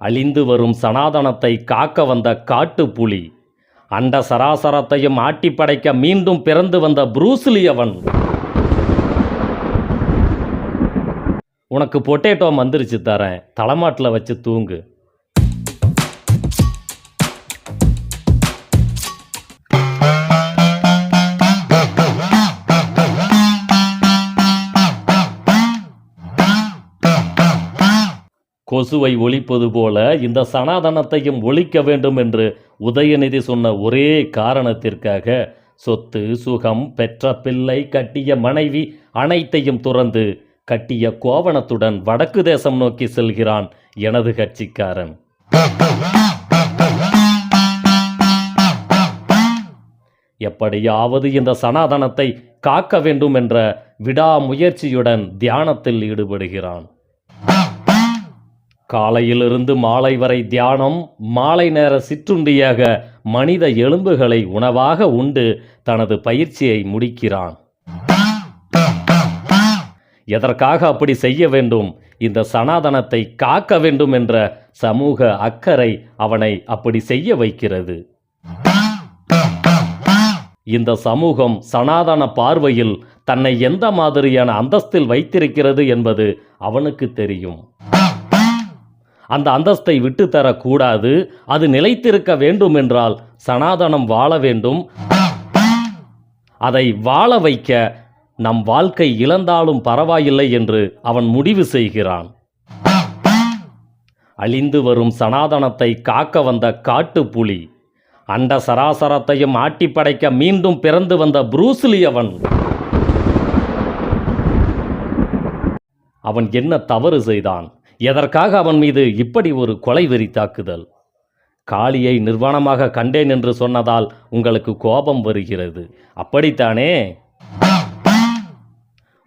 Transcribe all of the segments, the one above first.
அழிந்து வரும் சனாதனத்தை காக்க வந்த காட்டுப்புலி, அண்ட சராசரத்தையும் ஆட்டி படைக்க மீண்டும் பிறந்து வந்த ப்ரூஸ்லி அவன். உனக்கு பொட்டேட்டோ மந்திரிச்சு தரேன், தலைமாட்டில் வச்சு தூங்கு. கொசுவை ஒழிப்பது போல இந்த சனாதனத்தையும் ஒழிக்க வேண்டும் என்று உதயநிதி சொன்ன ஒரே காரணத்திற்காக சொத்து, சுகம், பெற்ற பிள்ளை, கட்டிய மனைவி அனைத்தையும் துறந்து கட்டிய கோவணத்துடன் வடக்கு தேசம் நோக்கி செல்கிறான் எனது கட்சிக்காரன். எப்படியாவது இந்த சனாதனத்தை காக்க வேண்டும் என்ற விடாமுயற்சியுடன் தியானத்தில் ஈடுபடுகிறான். காலையிலிருந்து மாலை வரை தியானம், மாலை நேர சிற்றுண்டியாக மனித எலும்புகளை உணவாக உண்டு தனது பயிற்சியை முடிக்கிறான். எதற்காக அப்படி செய்ய வேண்டும்? இந்த சனாதனத்தை காக்க வேண்டும் என்ற சமூக அக்கறை அவனை அப்படி செய்ய வைக்கிறது. இந்த சமூகம் சனாதன பார்வையில் தன்னை எந்த மாதிரியான அந்தஸ்தில் வைத்திருக்கிறது என்பது அவனுக்கு தெரியும். அந்த அந்தஸ்தை விட்டு தரக்கூடாது. அது நிலைத்திருக்க வேண்டும் என்றால் சனாதனம் வாழ வேண்டும். அதை வாழ வைக்க நம் வாழ்க்கை இழந்தாலும் பரவாயில்லை என்று அவன் முடிவு செய்கிறான். அழிந்து வரும் சனாதனத்தை காக்க வந்த காட்டுப்புலி, அண்ட சராசரத்தையும் ஆட்டி படைக்க மீண்டும் பிறந்து வந்த ப்ரூஸ்லி அவன். அவன் என்ன தவறு செய்தான்? எதற்காக அவன் மீது இப்படி ஒரு கொலை வெறி தாக்குதல்? காளியை நிர்வாணமாக கண்டேன் என்று சொன்னதால் உங்களுக்கு கோபம் வருகிறது, அப்படித்தானே?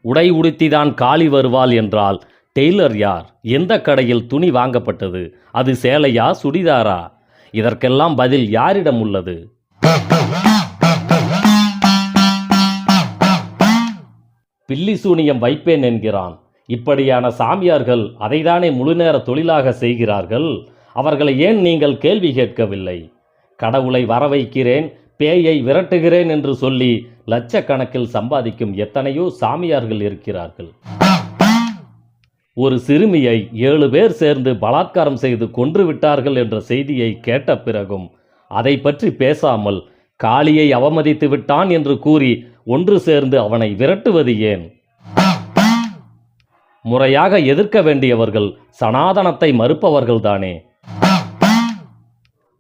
உடை உடுத்திதான் காளி வருவாள் என்றால் டெய்லர் யார்? எந்த கடையில் துணி வாங்கப்பட்டது? அது சேலையா, சுடிதாரா? இதற்கெல்லாம் பதில் யாரிடம் உள்ளது? பில்லி சூனியம் வைப்பேன் என்கிறான். இப்படியான சாமியார்கள் அதைதானே முழுநேர தொழிலாக செய்கிறார்கள். அவர்களை ஏன் நீங்கள் கேள்வி கேட்கவில்லை? கடவுளை வர வைக்கிறேன், பேயை விரட்டுகிறேன் என்று சொல்லி லட்சக்கணக்கில் சம்பாதிக்கும் எத்தனையோ சாமியார்கள் இருக்கிறார்கள். ஒரு சிறுமியை 7 பேர் சேர்ந்து பலாத்காரம் செய்து கொன்று விட்டார்கள் என்ற செய்தியை கேட்ட பிறகும் அதை பற்றி பேசாமல் காளியை அவமதித்து விட்டான் என்று கூறி ஒன்று சேர்ந்து அவனை விரட்டுவது ஏன்? முறையாக எதிர்க்க வேண்டியவர்கள் சனாதனத்தை மறுப்பவர்கள்தானே.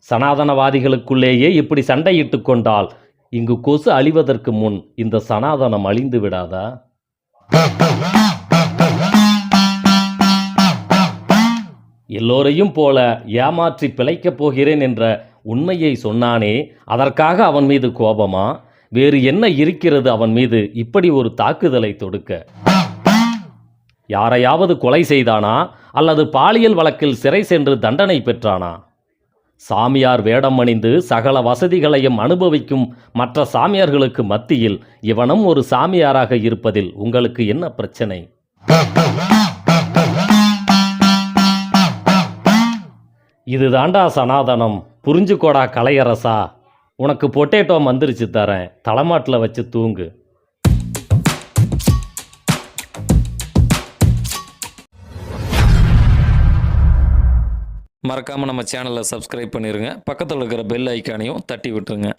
சனாதனவாதிகளுக்குள்ளேயே இப்படி சண்டையிட்டு கொண்டால் இங்கு கொசு அழிவதற்கு முன் இந்த சனாதனம் அழிந்து விடாதா? எல்லோரையும் போல ஏமாற்றி பிழைக்கப் போகிறேன் என்ற உண்மையை சொன்னானே, அதற்காக அவன் மீது கோபமா? வேறு என்ன இருக்கிறது அவன் மீது இப்படி ஒரு தாக்குதலை தொடுக்க? யாரையாவது கொலை செய்தானா? அல்லது பாலியல் வழக்கில் சிறை சென்று தண்டனை பெற்றானா? சாமியார் வேடம் அணிந்து சகல வசதிகளையும் அனுபவிக்கும் மற்ற சாமியார்களுக்கு மத்தியில் இவனும் ஒரு சாமியாராக இருப்பதில் உங்களுக்கு என்ன பிரச்சனை? இதுதாண்டா சனாதனம், புரிஞ்சுக்கோடா கலையரசா. உனக்கு பொட்டேட்டோ மந்திரிச்சு தரேன், தலைமாட்டில் வச்சு தூங்கு. மறக்காமல் நம்ம சேனலை சப்ஸ்கிரைப் பண்ணிடுங்க. பக்கத்தில் இருக்கிற பெல் ஐக்கானையும் தட்டி விட்டுருங்க.